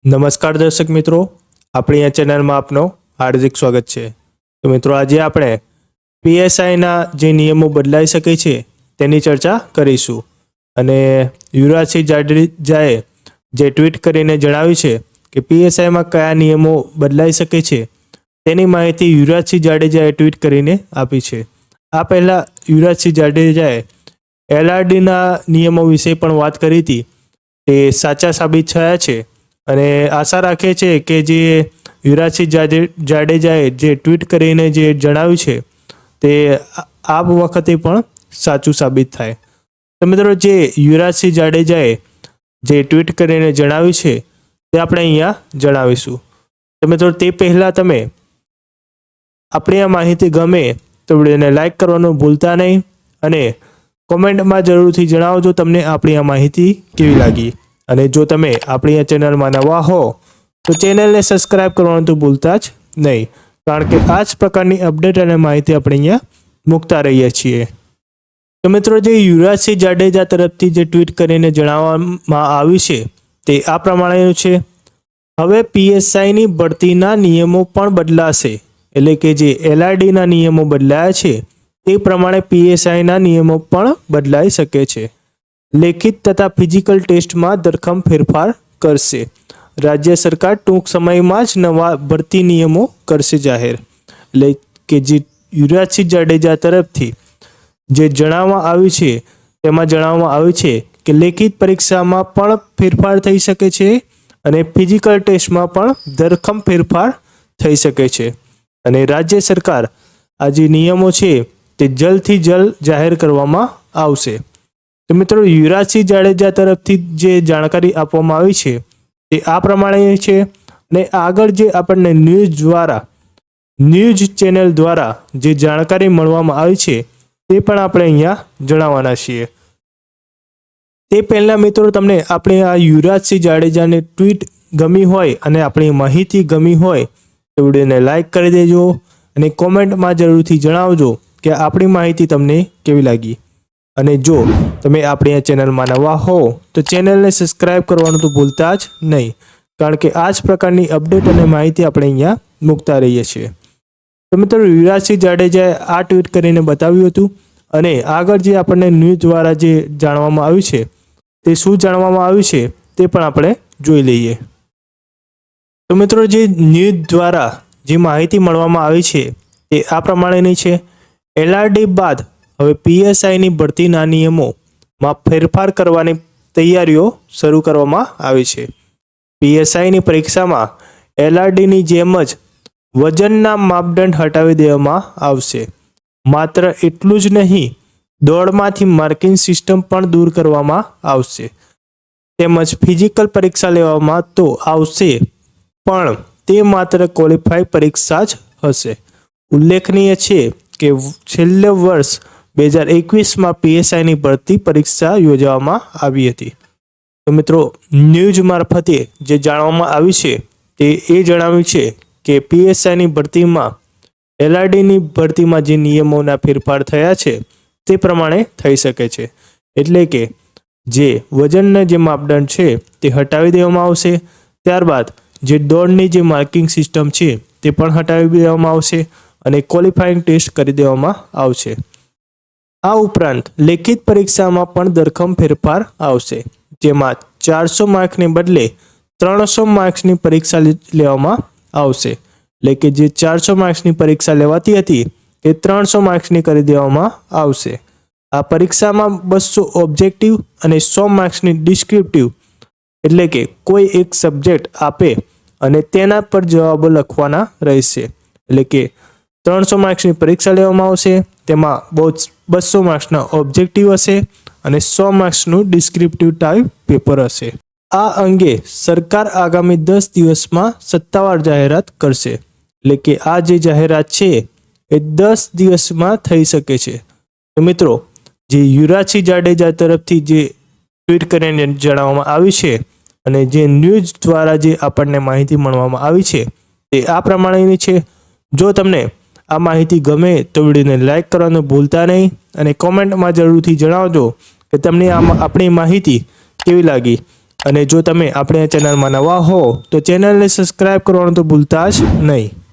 નમસ્કાર દર્શક મિત્રો, આપણી આ ચેનલમાં આપનો હાર્દિક સ્વાગત છે। તો મિત્રો, આજે આપણે પીએસઆઈના જે નિયમો બદલાઈ શકે છે તેની ચર્ચા કરીશું। અને યુવરાજસિંહ જાડેજાએ જે ટ્વીટ કરીને જણાવ્યું છે કે પીએસઆઈમાં કયા નિયમો બદલાઈ શકે છે તેની માહિતી યુવરાજસિંહ જાડેજાએ ટ્વીટ કરીને આપી છે। આ પહેલાં યુવરાજસિંહ જાડેજાએ એલઆરડીના નિયમો વિશે પણ વાત કરી હતી, તે સાચા સાબિત થયા છે। અને આશા રાખે છે કે જે યુવરાજસિંહ જાડેજાએ જે ટ્વીટ કરીને જે જણાવ્યું છે તે આ વખતે પણ સાચું સાબિત થાય। તો મિત્રો, જે યુવરાજસિંહ જાડેજાએ જે ટ્વીટ કરીને જણાવ્યું છે તે આપણે અહીંયા જણાવીશું। તો મિત્રો, તે પહેલાં તમે આપણી આ માહિતી ગમે તો વિડીયોને લાઈક કરવાનું ભૂલતા નહીં અને કોમેન્ટમાં જરૂરથી જણાવજો તમને આપણી આ માહિતી કેવી લાગી। અને જો તમે આપણી આ ચેનલમાં નવા હો તો ચેનલને સબસ્ક્રાઇબ કરવાનું તો ભૂલતા જ નહીં, કારણ કે આ જ પ્રકારની અપડેટ અને માહિતી આપણે અહીંયા મૂકતા રહીએ છીએ। તો મિત્રો, જે યુવરાજસિંહ જાડેજા તરફથી જે ટ્વીટ કરીને જણાવવામાં આવ્યું છે તે આ પ્રમાણેનું છે। હવે પીએસઆઈની ભરતીના નિયમો પણ બદલાશે, એટલે કે જે એલઆરડીના નિયમો બદલાયા છે તે પ્રમાણે પીએસઆઈના નિયમો પણ બદલાઈ શકે છે। લેખિત તથા ફિઝિકલ ટેસ્ટમાં ધરખમ ફેરફાર કરશે। રાજ્ય સરકાર ટૂંક સમયમાં જ નવા ભરતી નિયમો કરશે જાહેર। એટલે કે જે યુવરાજસિંહ જાડેજા તરફથી જે જણાવવામાં આવ્યું છે તેમાં જણાવવામાં આવ્યું છે કે લેખિત પરીક્ષામાં પણ ફેરફાર થઈ શકે છે અને ફિઝિકલ ટેસ્ટમાં પણ ધરખમ ફેરફાર થઈ શકે છે। અને રાજ્ય સરકાર આ જે નિયમો છે તે જલ્દથી જલ્દ જાહેર કરવામાં આવશે। તો મિત્રો, યુવરાજસિંહ જાડેજા તરફથી જે જાણકારી આપવામાં આવી છે તે આ પ્રમાણે છે। અને આગળ જે આપણને ન્યૂઝ ચેનલ દ્વારા જે જાણકારી મળવામાં આવી છે તે પણ આપણે અહીંયા જણાવવાના છીએ। તે પહેલાં મિત્રો, તમને આપણે આ યુવરાજસિંહ જાડેજાની ટ્વીટ ગમી હોય અને આપણી માહિતી ગમી હોય તો વિડીયોને લાઈક કરી દેજો અને કોમેન્ટમાં જરૂરથી જણાવજો કે આપણી માહિતી તમને કેવી લાગી। અને જો તમે આપણી આ ચેનલમાં નવા હો તો ચેનલને સબસ્ક્રાઇબ કરવાનું તો ભૂલતા જ નહીં, કારણ કે આ જ પ્રકારની અપડેટ અને માહિતી આપણે અહીંયા મૂકતા રહીએ છીએ। તો મિત્રો, યુવરાજસિંહ જાડેજાએ આ ટ્વીટ કરીને બતાવ્યું હતું અને આગળ જે આપણને ન્યૂઝ દ્વારા જે જાણવામાં આવ્યું છે તે શું જાણવામાં આવ્યું છે તે પણ આપણે જોઈ લઈએ। તો મિત્રો, જે ન્યૂઝ દ્વારા જે માહિતી મળવામાં આવી છે તે આ પ્રમાણેની છે। એલઆરડી બાદ હવે પીએસઆઈની ભરતીના નિયમોમાં ફેરફાર કરવાની તૈયારીઓ શરૂ કરવામાં આવી છે। પીએસઆઈની પરીક્ષામાં એલઆરડીની જેમ જ વજનના માપદંડ હટાવી દેવામાં આવશે। માત્ર એટલું જ નહીં, દોડમાંથી માર્કિંગ સિસ્ટમ પણ દૂર કરવામાં આવશે, તેમજ ફિઝિકલ પરીક્ષા લેવામાં તો આવશે પણ તે માત્ર ક્વોલિફાઈ પરીક્ષા જ હશે। ઉલ્લેખનીય છે કે છેલ્લે વર્ષ 2021માં પીએસઆઈની ભરતી પરીક્ષા યોજવામાં આવી હતી। તો મિત્રો, ન્યૂઝ મારફતે જે જાણવામાં આવ્યું છે તે એ જણાવ્યું છે કે પીએસઆઈની ભરતીમાં એલઆરડીની ભરતીમાં જે નિયમોના ફેરફાર થયા છે તે પ્રમાણે થઈ શકે છે। એટલે કે જે વજનના જે માપદંડ છે તે હટાવી દેવામાં આવશે, ત્યારબાદ જે દોડની જે માર્કિંગ સિસ્ટમ છે તે પણ હટાવી દેવામાં આવશે અને ક્વોલિફાઈંગ ટેસ્ટ કરી દેવામાં આવશે। આ ઉપરાંત લેખિત પરીક્ષામાં પણ ધરખમ ફેરફાર આવશે, જેમાં 400 માર્ક્સને બદલે 300 માર્ક્સની પરીક્ષા લેવામાં આવશે। એટલે કે જે 400 માર્ક્સની પરીક્ષા લેવાતી હતી તે 300 માર્ક્સની કરી દેવામાં આવશે। આ પરીક્ષામાં 200 ઓબ્જેક્ટિવ અને 100 માર્ક્સની ડિસ્ક્રિપ્ટિવ, એટલે કે કોઈ એક સબ્જેક્ટ આપે અને તેના પર જવાબો લખવાના રહેશે। એટલે કે 300 માર્ક્સની પરીક્ષા લેવામાં આવશે, તેમાં 200 માર્ક્સના ઓબ્જેક્ટિવ હશે અને 100 માર્ક્સનું ડિસ્ક્રિપ્ટિવ ટાઈપ પેપર હશે। આ અંગે સરકાર આગામી 10 દિવસમાં સત્તાવાર જાહેરાત કરશે। એટલે કે આ જે જાહેરાત છે એ 10 દિવસમાં થઈ શકે છે। તો મિત્રો, જે યુવરાજસિંહ જાડેજા તરફથી જે ટ્વીટ કરીને જણાવવામાં આવ્યું છે અને જે ન્યૂઝ દ્વારા જે આપણને માહિતી મળવામાં આવી છે તે આ પ્રમાણેની છે। જો તમને આ માહિતી ગમે તો વિડીયોને લાઈક કરવાનું ભૂલતા નહીં અને કોમેન્ટમાં જરૂરથી જણાવજો કે તમને આપણી માહિતી કેવી લાગી। અને જો તમે આપણે આ ચેનલમાં નવા હો તો ચેનલને સબસ્ક્રાઇબ કરવાનું તો ભૂલતા જ નહીં.